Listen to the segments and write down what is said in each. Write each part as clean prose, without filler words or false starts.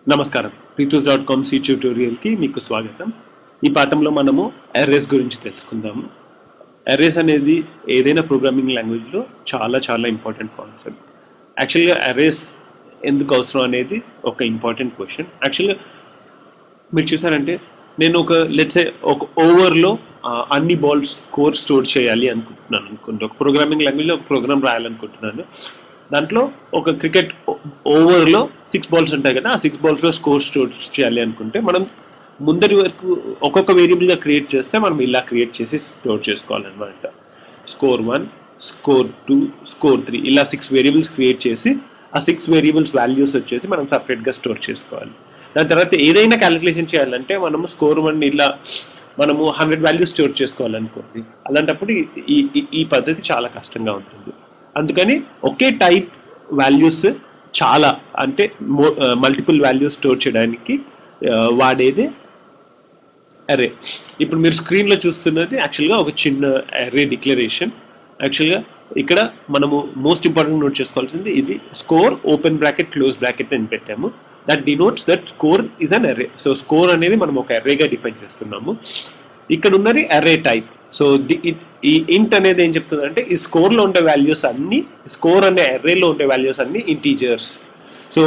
నమస్కారం. రితూస్.com సి ట్యూటోరియల్కి మీకు స్వాగతం. ఈ పాఠంలో మనము అర్రేస్ గురించి తెలుసుకుందాము. అర్రేస్ అనేది ఏదైనా ప్రోగ్రామింగ్ లాంగ్వేజ్లో చాలా ఇంపార్టెంట్ కాన్సెప్ట్. యాక్చువల్గా అర్రేస్ ఎందుకు అవసరం అనేది ఒక ఇంపార్టెంట్ క్వశ్చన్. యాక్చువల్గా మీరు చూసారంటే నేను ఒక ఓవర్లో అన్ని బాల్స్ స్కోర్ స్టోర్ చేయాలి అనుకుంటున్నాను అనుకోండి. ఒక ప్రోగ్రామింగ్ లాంగ్వేజ్లో ఒక ప్రోగ్రామ్ రాయాలనుకుంటున్నాను. దాంట్లో ఒక క్రికెట్ ఓవర్లో 6 balls ఉంటాయి కదా, ఆ 6 balls స్కోర్ స్టోర్ చేయాలి అనుకుంటే మనం ముందరి వరకు ఒక్కొక్క వేరియబుల్గా క్రియేట్ చేస్తే మనం ఇలా క్రియేట్ చేసి స్టోర్ చేసుకోవాలన్నమాట. స్కోర్ 1, స్కోర్ 2, స్కోర్ 3 ఇలా 6 వేరియబుల్స్ క్రియేట్ చేసి ఆ 6 వేరియబుల్స్ వాల్యూస్ వచ్చేసి మనం సపరేట్గా స్టోర్ చేసుకోవాలి. దాని తర్వాత ఏదైనా క్యాలిక్యులేషన్ చేయాలంటే మనము స్కోర్ 1 ఇలా మనము 100 వాల్యూస్ స్టోర్ చేసుకోవాలనుకోండి. అలాంటప్పుడు ఈ పద్ధతి చాలా కష్టంగా ఉంటుంది. అందుకని ఒకే టైప్ వాల్యూస్ చాలా అంటే మల్టిపుల్ వాల్యూస్ స్టోర్ చేయడానికి వాడేది అర్రే. ఇప్పుడు మీరు స్క్రీన్లో చూస్తున్నది యాక్చువల్గా ఒక చిన్న అర్రే డిక్లరేషన్. యాక్చువల్గా ఇక్కడ మనము మోస్ట్ ఇంపార్టెంట్ నోట్ చేసుకోవాల్సింది ఇది score open bracket close bracket అని పెట్టాము. That denotes that score is an array. So score అనేది మనం ఒక అర్రేగా డిఫైన్ చేస్తున్నాము. ఇక్కడ ఉన్నది అర్రే టైప్. సో ఈ ఇంట్ అనేది ఏం చెప్తుందంటే ఈ స్కోర్లో ఉండే వాల్యూస్ అన్ని, స్కోర్ అనే అర్రేలో ఉండే వాల్యూస్ అన్ని ఇంటీజర్స్. సో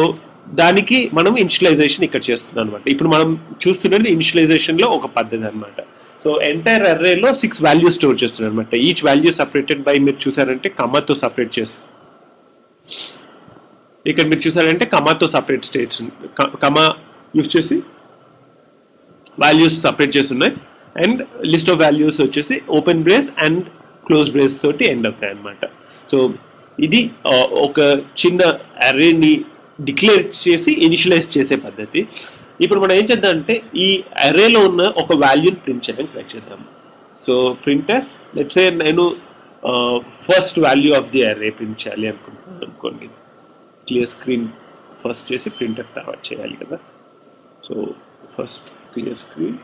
దానికి మనం ఇనిషియలైజేషన్ ఇక్కడ చేస్తున్నాం అనమాట. ఇప్పుడు మనం చూస్తున్నది ఇనిషియలైజేషన్లో ఒక పద్ధతి అనమాట. సో ఎంటైర్ అర్రేలో 6 వాల్యూస్ స్టోర్ చేస్తున్నాం అనమాట. ఈచ్ వాల్యూ సపరేటెడ్ బై మీరు చూసారంటే కమాతో సపరేట్ చేస్తాం. ఇక్కడ మీరు చూసారంటే కమాతో సపరేట్ స్టేట్స్ కమా యూజ్ చేసి వాల్యూస్ సపరేట్ చేసి ఉన్నాయి. అండ్ లిస్ట్ ఆఫ్ వాల్యూస్ వచ్చేసి open brace and close brace తోటి ఎండ్ అవుతాయి అన్నమాట. సో ఇది ఒక చిన్న అర్రేని డిక్లేర్ చేసి ఇనిషియలైజ్ చేసే పద్ధతి. ఇప్పుడు మనం ఏం చేద్దాం అంటే ఈ అర్రేలో ఉన్న ఒక వాల్యూని ప్రింట్ చేయడానికి ట్రై చేద్దాం. సో ప్రింట్ఎఫ్ లెట్స్ సే నేను first value of the array print చేయాలి అనుకుంటున్నాను అనుకోండి. క్లియర్ స్క్రీన్ ఫస్ట్ చేసి ప్రింట్ఎఫ్ తర్వాత చేయాలి కదా. So first clear screen.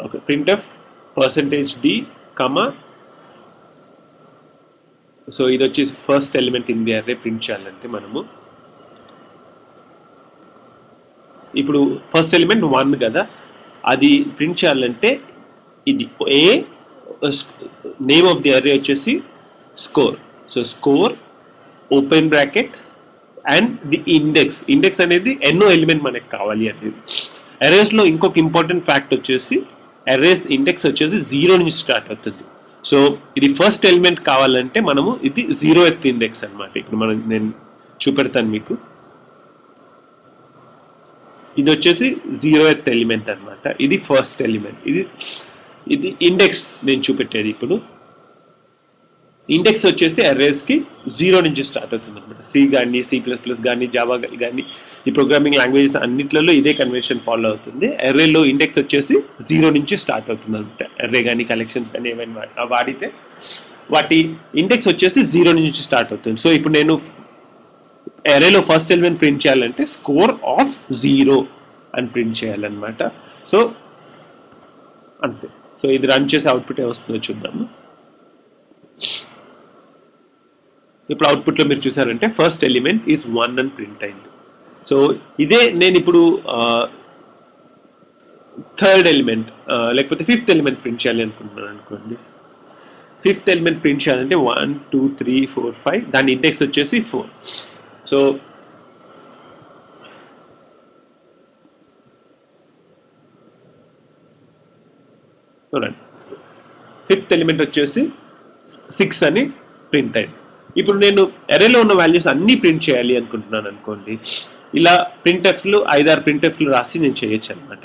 Okay, printf %d కమా. సో ఇది వచ్చేసి first element in the array print చేయాలంటే మనము ఇప్పుడు ఫస్ట్ ఎలిమెంట్ 1 కదా, అది ప్రింట్ చేయాలంటే ఇది నేమ్ ఆఫ్ ది అర్రే వచ్చేసి score. So score open bracket and the index అనేది ఎన్నో ఎలిమెంట్ మనకు కావాలి అనేది. అర్రేస్లో ఇంకొక ఇంపార్టెంట్ ఫ్యాక్ట్ వచ్చేసి అర్రేస్ ఇండెక్స్ వచ్చేసి 0 నుంచి స్టార్ట్ అవుతుంది. సో ఇది ఫస్ట్ ఎలిమెంట్ కావాలంటే మనము ఇది 0th ఇండెక్స్ అనమాట. ఇప్పుడు నేను చూపెడతాను మీకు. ఇది వచ్చేసి 0th ఎలిమెంట్ అనమాట. ఇది ఫస్ట్ ఎలిమెంట్. ఇది ఇండెక్స్ నేను చూపెట్టేది. ఇప్పుడు ఇండెక్స్ వచ్చేసి అర్రేస్కి 0 నుంచి స్టార్ట్ అవుతుంది అనమాట. సి కానీ C++ కానీ జావా కానీ ఈ ప్రోగ్రామింగ్ లాంగ్వేజెస్ అన్నిట్లలో ఇదే కన్వెన్షన్ ఫాలో అవుతుంది. అర్రేలో ఇండెక్స్ వచ్చేసి 0 నుంచి స్టార్ట్ అవుతుంది అనమాట. అర్రే కానీ కలెక్షన్స్ కానీ ఏమైనా వాడితే వాటి ఇండెక్స్ వచ్చేసి 0 నుంచి స్టార్ట్ అవుతుంది. సో ఇప్పుడు నేను అర్రేలో ఫస్ట్ ఎలిమెంట్ ప్రింట్ చేయాలంటే స్కోర్ ఆఫ్ 0 అని ప్రింట్ చేయాలన్నమాట. సో అంతే. సో ఇది రన్ చేసి అవుట్పుట్ ఏమొస్తుందో చూద్దాము. ఇప్పుడు అవుట్పుట్లో మీరు చూసారంటే ఫస్ట్ ఎలిమెంట్ ఈజ్ 1 అని ప్రింట్ అయింది. సో ఇదే నేను ఇప్పుడు థర్డ్ ఎలిమెంట్ లేకపోతే 5th ఎలిమెంట్ ప్రింట్ చేయాలి అనుకుంటున్నాను అనుకోండి. 5th ఎలిమెంట్ ప్రింట్ చేయాలంటే 1 2 3 4 5 దాని ఇండెక్స్ వచ్చేసి 4. సో చూడండి 5th ఎలిమెంట్ వచ్చేసి 6 అని ప్రింట్ అయింది. ఇప్పుడు నేను అర్రేలో ఉన్న వాల్యూస్ అన్నీ ప్రింట్ చేయాలి అనుకుంటున్నాను అనుకోండి. ఇలా ప్రింట్ఎఫ్లు 5-6 ప్రింట్ఎఫ్లు రాసి నేను చేయొచ్చు అనమాట.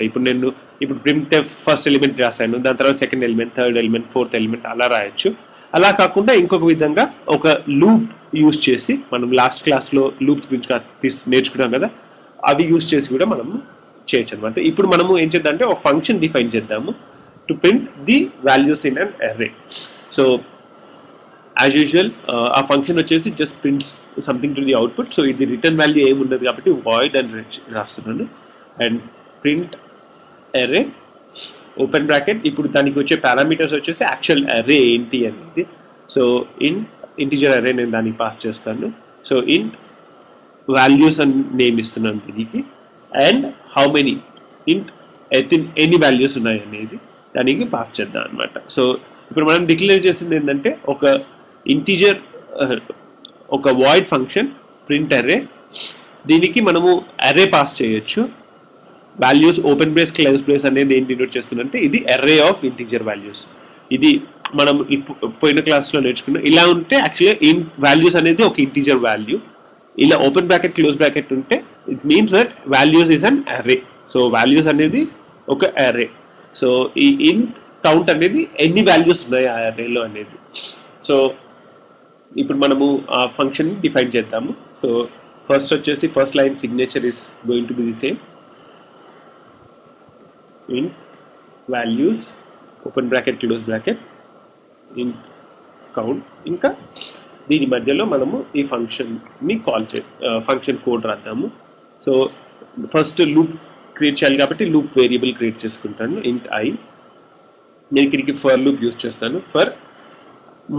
ఇప్పుడు ప్రింట్ఎఫ్ ఫస్ట్ ఎలిమెంట్ రాశాను, దాని తర్వాత second element, third element, 4th element అలా రాయొచ్చు. అలా కాకుండా ఇంకొక విధంగా ఒక లూప్ యూజ్ చేసి, మనం లాస్ట్ క్లాస్లో లూప్స్ గురించి నేర్చుకున్నాం కదా, అవి యూజ్ చేసి కూడా మనం చేయొచ్చు అనమాట. ఇప్పుడు మనము ఏం చేద్దామంటే ఒక ఫంక్షన్ డిఫైన్ చేద్దాము to print the values in an array. So as usual ఆ ఫంక్షన్ వచ్చేసి just prints something to the output. So ఇది రిటర్న్ వాల్యూ ఏమి ఉండదు కాబట్టి వాయిడ్ అని రాస్తున్నాను. And print array open bracket. ఇప్పుడు దానికి వచ్చే పారామీటర్స్ వచ్చేసి యాక్చువల్ అర్రే ఏంటి అనేది. సో ఇంటిజర్ అర్రే నేను దానికి పాస్ చేస్తాను. సో వాల్యూస్ అని నేమ్ ఇస్తున్నాను దీనికి, అండ్ హౌ మెనీ ఇంట్ ఎన్ని వాల్యూస్ ఉన్నాయి అనేది దానికి పాస్ చేద్దాం అనమాట. సో ఇప్పుడు మనం డిక్లేర్ చేసింది ఏంటంటే ఒక ఇంటీజర్, ఒక వాయిడ్ ఫంక్షన్ ప్రింట్ అర్రే. దీనికి మనము అర్రే పాస్ చేయొచ్చు. Values open brace close brace అనేది ఏం డినోట్ చేస్తుందంటే ఇది అర్రే ఆఫ్ ఇంటీజర్ వాల్యూస్. ఇది మనం పోయిన క్లాస్లో నేర్చుకున్నాం. ఇలా ఉంటే యాక్చువల్గా వాల్యూస్ అనేది ఒక ఇంటీజర్ వాల్యూ. ఇలా ఓపెన్ బ్రాకెట్ క్లోజ్ బ్రాకెట్ ఉంటే it means that values is an array. So values అనేది ఒక అర్రే. సో ఈ ఇంట్ కౌంట్ అనేది ఎన్ని వాల్యూస్ ఉన్నాయి ఆ అర్రేలో అనేది. సో ఇప్పుడు మనము ఆ ఫంక్షన్ డిఫైన్ చేద్దాము. సో ఫస్ట్ వచ్చేసి first line signature is going to be the same, int values open bracket close bracket int count. ఇంకా దీని మధ్యలో మనము ఈ ఫంక్షన్ని ఫంక్షన్ కోడ్ రాద్దాము. సో ఫస్ట్ లూప్ క్రియేట్ చేయాలి కాబట్టి లూప్ వేరియబుల్ క్రియేట్ చేసుకుంటాను, ఇంట్ ఐ. నేను ఇక్కడికి ఫర్ లూప్ యూజ్ చేస్తాను. ఫర్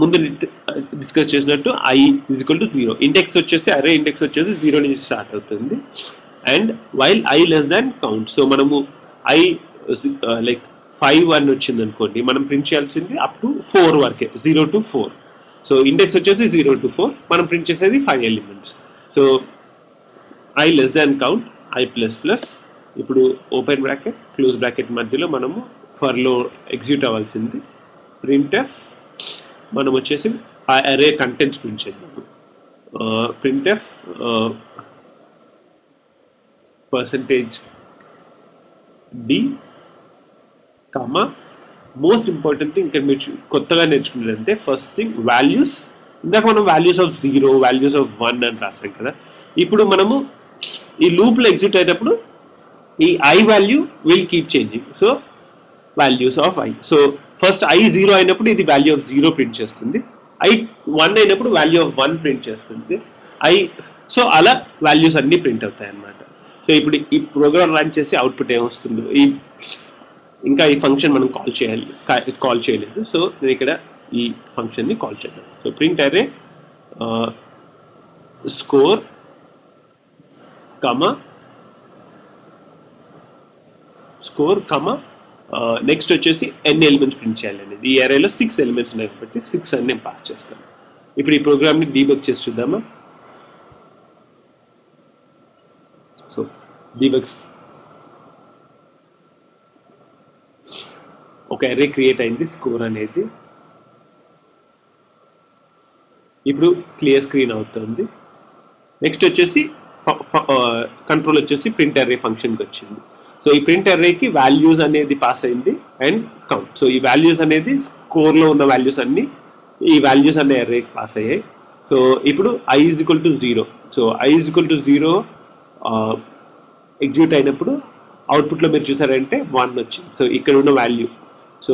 ముందు డిస్కస్ చేసినట్టు I is equal to 0. Index వచ్చేసి అరే ఇండెక్స్ వచ్చేసి 0 నుంచి స్టార్ట్ అవుతుంది. And while I less than count. So మనము ఐ లైక్ 5 అని వచ్చింది అనుకోండి, మనం ప్రింట్ చేయాల్సింది అప్ టు 4 వరకే, 0 to 4. సో ఇండెక్స్ వచ్చేసి 0 to 4, మనం ప్రింట్ చేసేది 5 elements. So I less than count, I plus plus. ఇప్పుడు ఓపెన్ బ్రాకెట్ క్లోజ్ బ్రాకెట్ మధ్యలో మనము ఫర్లో ఎగ్జిక్యూట్ అవ్వాల్సింది ప్రింట్ఎఫ్. మనం వచ్చేసి ఆ అరే కంటెంట్స్ ప్రింట్ చేద్దాము. Printf %d comma most important thing ఇక్కడ మీరు కొత్తగా నేర్చుకున్నారంటే ఫస్ట్ థింగ్ వాల్యూస్. ఇందాక మనం వాల్యూస్ ఆఫ్ 0, వాల్యూస్ ఆఫ్ 1 అని రాసాం కదా. ఇప్పుడు మనము ఈ లూప్లో ఎగ్జిక్యూట్ అయ్యేటప్పుడు ఈ I value will keep changing. So values of I. So first I 0 అయినప్పుడు ఇది వాల్యూ ఆఫ్ 0 ప్రింట్ చేస్తుంది. ఐ 1 అయినప్పుడు వాల్యూ ఆఫ్ 1 ప్రింట్ చేస్తుంది. సో అలా వాల్యూస్ అన్నీ ప్రింట్ అవుతాయి అన్నమాట. సో ఇప్పుడు ఈ ప్రోగ్రామ్ రన్ చేసి అవుట్పుట్ ఏమొస్తుందో ఇంకా ఈ ఫంక్షన్ మనం కాల్ చేయలేదు. సో నేను ఇక్కడ ఈ ఫంక్షన్ని కాల్ చేద్దాం. సో ప్రింట్ అరే స్కోర్ కమా నెక్స్ట్ వచ్చేసి ఎన్ని ఎలిమెంట్స్ ప్రింట్ చేయాలి అనేది. ఈ అరేలో 6 ఎలిమెంట్స్ ఉన్నాయి కాబట్టి 6 అని నేను పాస్ చేస్తాను. ఇప్పుడు ఈ ప్రోగ్రామ్ని డీబగ్ చేసి చూద్దామా. సో డీబగ్స్ ఒక అరే క్రియేట్ అయింది స్కోర్ అనేది. ఇప్పుడు క్లియర్ స్క్రీన్ అవుతుంది. నెక్స్ట్ వచ్చేసి కంట్రోల్ వచ్చేసి ప్రింట్ అరే ఫంక్షన్కి వచ్చింది. సో ఈ ప్రింట్ అర్రేకి వాల్యూస్ అనేది పాస్ అయింది అండ్ కౌంట్. సో ఈ వాల్యూస్ అనేది స్కోర్లో ఉన్న వాల్యూస్ అన్ని ఈ వాల్యూస్ అనే అర్రేకి పాస్ అయ్యాయి. సో ఇప్పుడు I is equal to 0. So I is equal to 0 execute అయినప్పుడు అవుట్పుట్లో మీరు చూసారంటే 1 వచ్చింది. సో ఇక్కడ ఉన్న వాల్యూ, సో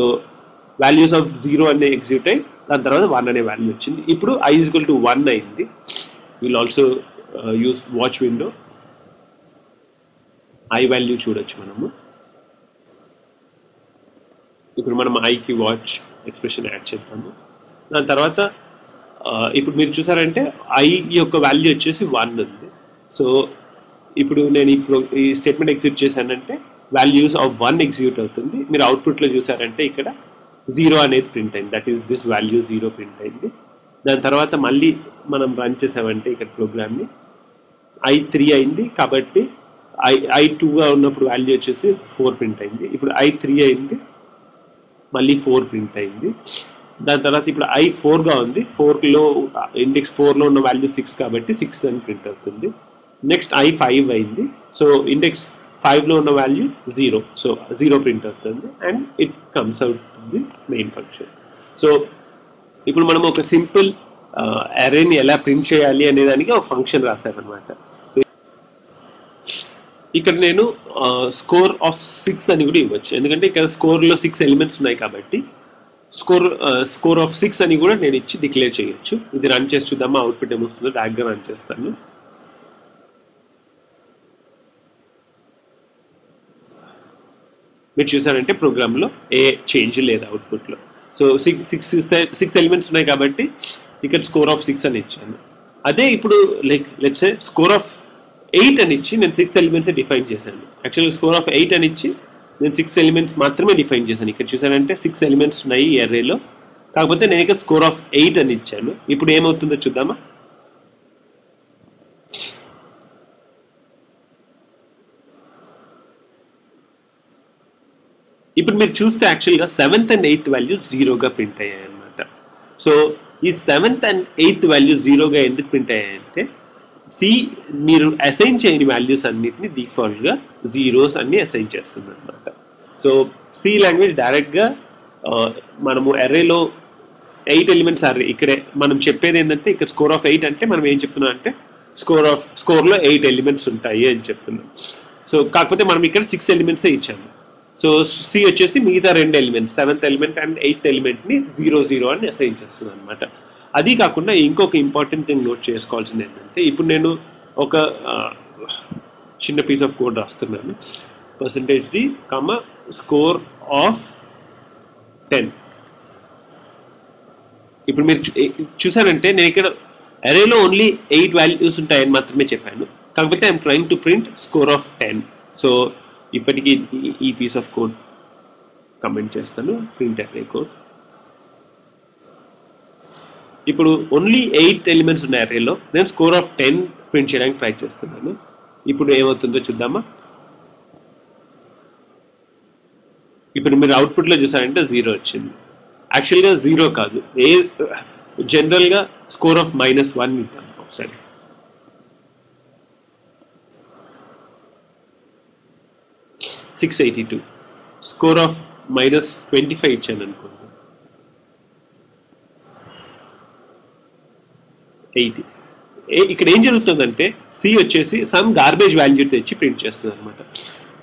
వాల్యూస్ ఆఫ్ 0 అనే ఎగ్జిక్యూట్ అయ్యి దాని తర్వాత 1 అనే వాల్యూ వచ్చింది. ఇప్పుడు ఐ ఈజ్ ఈక్వల్ టు 1 అయింది. Will also use watch window. I value చూడొచ్చు మనము. ఇప్పుడు మనం ఐకి వాచ్ ఎక్స్ప్రెషన్ యాడ్ చేద్దాము. దాని తర్వాత ఇప్పుడు మీరు చూసారంటే ఐ యొక్క వాల్యూ వచ్చేసి 1 ఉంది. సో ఇప్పుడు నేను ఈ స్టేట్మెంట్ ఎగ్జిక్యూట్ చేశానంటే వాల్యూస్ ఆఫ్ 1 ఎగ్జిక్యూట్ అవుతుంది. మీరు అవుట్పుట్లో చూసారంటే ఇక్కడ 0 అనేది ప్రింట్ అయింది. That is this value 0 print అయింది. దాని తర్వాత మళ్ళీ మనం రన్ చేసామంటే ఇక్కడ ప్రోగ్రామ్ని ఐ 3 అయింది కాబట్టి ఐ 2గా ఉన్నప్పుడు వాల్యూ వచ్చేసి 4 ప్రింట్ అయింది. ఇప్పుడు ఐ 3 అయింది, మళ్ళీ 4 ప్రింట్ అయింది. దాని తర్వాత ఇప్పుడు ఐ 4గా ఉంది. 4లో ఇండెక్స్ 4లో ఉన్న వాల్యూ 6 కాబట్టి 6 అని ప్రింట్ అవుతుంది. నెక్స్ట్ ఐ 5 అయింది. సో ఇండెక్స్ 5లో ఉన్న వాల్యూ 0. సో 0 ప్రింట్ అవుతుంది and it comes out the main function. So ఇప్పుడు మనం ఒక సింపుల్ అరేని ఎలా ప్రింట్ చేయాలి అనే దానికి ఒక ఫంక్షన్ రాశారనమాట. ఇక్కడ నేను స్కోర్ ఆఫ్ 6 అని కూడా ఇవ్వచ్చు, ఎందుకంటే ఇక్కడ స్కోర్లో 6 ఎలిమెంట్స్ ఉన్నాయి కాబట్టి స్కోర్ ఆఫ్ 6 అని కూడా నేను ఇచ్చి డిక్లేర్ చేయొచ్చు. ఇది రన్ చేసి చూద్దామా అవుట్పుట్ ఏమొస్తుందో. డైరెక్ట్గా రన్ చేస్తాను. మీరు చూసారంటే ప్రోగ్రామ్లో ఏ చేంజ్ లేదు అవుట్పుట్లో. సో 6 ఎలిమెంట్స్ ఉన్నాయి కాబట్టి ఇక్కడ స్కోర్ ఆఫ్ 6 అని ఇచ్చాను. అదే ఇప్పుడు లెట్స్ సే స్కోర్ ఆఫ్ 8 అని ఇచ్చి నేను 6 ఎలిమెంట్స్ డిఫైన్ చేశాను. యాక్చువల్గా స్కోర్ ఆఫ్ 8 అని ఇచ్చి నేను 6 ఎలిమెంట్స్ మాత్రమే డిఫైన్ చేశాను. ఇక్కడ చూసానంటే 6 ఎలిమెంట్స్ ఉన్నాయి ఈ అర్రేలో, కాకపోతే నేను ఇక్కడ స్కోర్ ఆఫ్ 8 అని ఇచ్చాను. ఇప్పుడు ఏమవుతుందో చూద్దామా. ఇప్పుడు మీరు చూస్తే యాక్చువల్గా 7th and 8th value 0గా print అయ్యాయి అనమాట. సో ఈ 7th and 8th వాల్యూ 0గా ఎందుకు ప్రింట్ అయ్యాయంటే సి మీరు అసైన్ చేయని వాల్యూస్ అన్నిటిని డిఫాల్ట్గా జీరోస్ అన్ని అసైన్ చేస్తుంది అనమాట. సో సి లాంగ్వేజ్ డైరెక్ట్గా మనము అర్రేలో 8 ఎలిమెంట్స్ అర్రే, ఇక్కడే మనం చెప్పేది ఏంటంటే ఇక్కడ స్కోర్ ఆఫ్ 8 అంటే మనం ఏం చెప్తున్నాం అంటే స్కోర్లో 8 ఎలిమెంట్స్ ఉంటాయి అని చెప్తున్నాం. సో కాకపోతే మనం ఇక్కడ 6 ఎలిమెంట్సే ఇచ్చాము. సో సి వచ్చేసి మిగతా 2 elements 7th element and 8th ఎలిమెంట్ని 0 అని అసైన్ చేస్తుంది అనమాట. అది కాకుండా ఇంకొక ఇంపార్టెంట్ థింగ్ నోట్ చేసుకోవాల్సింది ఏంటంటే ఇప్పుడు నేను ఒక చిన్న పీస్ ఆఫ్ కోడ్ రాస్తున్నాను. %d, score of 10. ఇప్పుడు మీరు చూసారంటే నేను ఇక్కడ అరేలో ఓన్లీ 8 వాల్యూస్ ఉంటాయని మాత్రమే చెప్పాను, కాకపోతే I'm trying to print score of 10. So ఇప్పటికీ ఈ పీస్ ఆఫ్ కోడ్ కమెంట్ చేస్తాను, ప్రింట్ అర్రే కోడ్. ఇప్పుడు ఓన్లీ 8 ఎలిమెంట్స్ ఉన్న అర్రేలో నేను స్కోర్ ఆఫ్ 10 ప్రింట్ చేయడానికి ట్రై చేస్తున్నాను. ఇప్పుడు ఏమవుతుందో చూద్దామా. ఇప్పుడు మీరు అవుట్పుట్లో చూసారంటే 0 వచ్చింది. యాక్చువల్గా 0 కాదు, జనరల్గా స్కోర్ ఆఫ్ -1 ఇద్దాం ఒకసారి. -682 స్కోర్ ఆఫ్ -25 ఇచ్చాను అనుకోండి, 80. ఇక్కడ ఏం జరుగుతుందంటే సి వచ్చేసి సమ్ గార్బేజ్ వాల్యూ తెచ్చి ప్రింట్ చేస్తుంది అనమాట.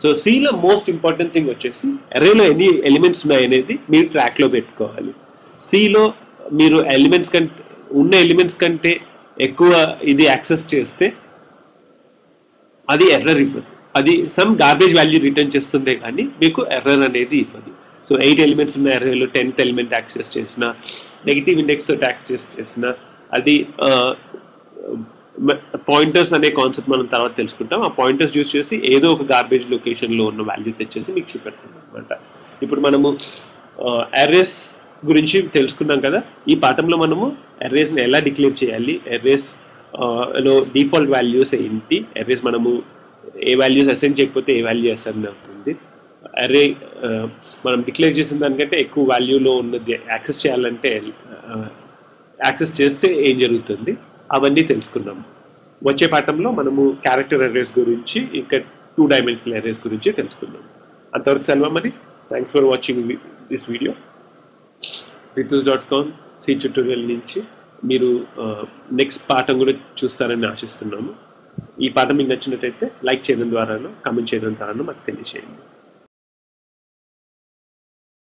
సో సిలో మోస్ట్ ఇంపార్టెంట్ థింగ్ వచ్చేసి అర్రేలో ఎన్ని ఎలిమెంట్స్ ఉన్నాయనేది మీరు ట్రాక్లో పెట్టుకోవాలి. సిలో మీరు ఉన్న ఎలిమెంట్స్ కంటే ఎక్కువ ఇది యాక్సెస్ చేస్తే అది ఎర్రర్ ఇవ్వదు, అది సమ్ గార్బేజ్ వాల్యూ రిటర్న్ చేస్తుందే కానీ మీకు ఎర్రర్ అనేది ఇవ్వదు. సో 8 ఎలిమెంట్స్ ఉన్న అర్రేలో 10th ఎలిమెంట్ యాక్సెస్ చేసిన, నెగిటివ్ ఇండెక్స్తో యాక్సెస్ చేసిన, అది పాయింటర్స్ అనే కాన్సెప్ట్ మనం తర్వాత తెలుసుకుంటాం. ఆ పాయింటర్స్ యూజ్ చేసి ఏదో ఒక గార్బేజ్ లొకేషన్లో ఉన్న వాల్యూ తెచ్చేసి మీకు చూపెడుతుంది అనమాట. ఇప్పుడు మనము అర్రేస్ గురించి తెలుసుకున్నాం కదా. ఈ పాఠంలో మనము అర్రేస్ని ఎలా డిక్లేర్ చేయాలి, అర్రేస్ లో డిఫాల్ట్ వాల్యూస్ ఏంటి, అర్రేస్ మనము ఏ వాల్యూస్ అసైన్ చేయకపోతే ఏ వాల్యూ అసైన్ అవుతుంది, అర్రే మనం డిక్లేర్ చేసిన దానికంటే ఎక్కువ వాల్యూలో ఉన్నది యాక్సెస్ చేయాలంటే యాక్సెస్ చేస్తే ఏం జరుగుతుంది, అవన్నీ తెలుసుకున్నాము. వచ్చే పాఠంలో మనము క్యారెక్టర్ అర్రేస్ గురించి ఇంకా 2 డైమెన్షనల్ అర్రేస్ గురించి తెలుసుకున్నాము. అంతవరకు సెలవు మరి. Thanks for watching this video. rithus.com C tutorial నుంచి మీరు నెక్స్ట్ పాఠం కూడా చూస్తారని ఆశిస్తున్నాము. ఈ పాఠం మీకు నచ్చినట్టయితే లైక్ చేయడం ద్వారానో కామెంట్ చేయడం ద్వారానో మాకు తెలియజేయండి.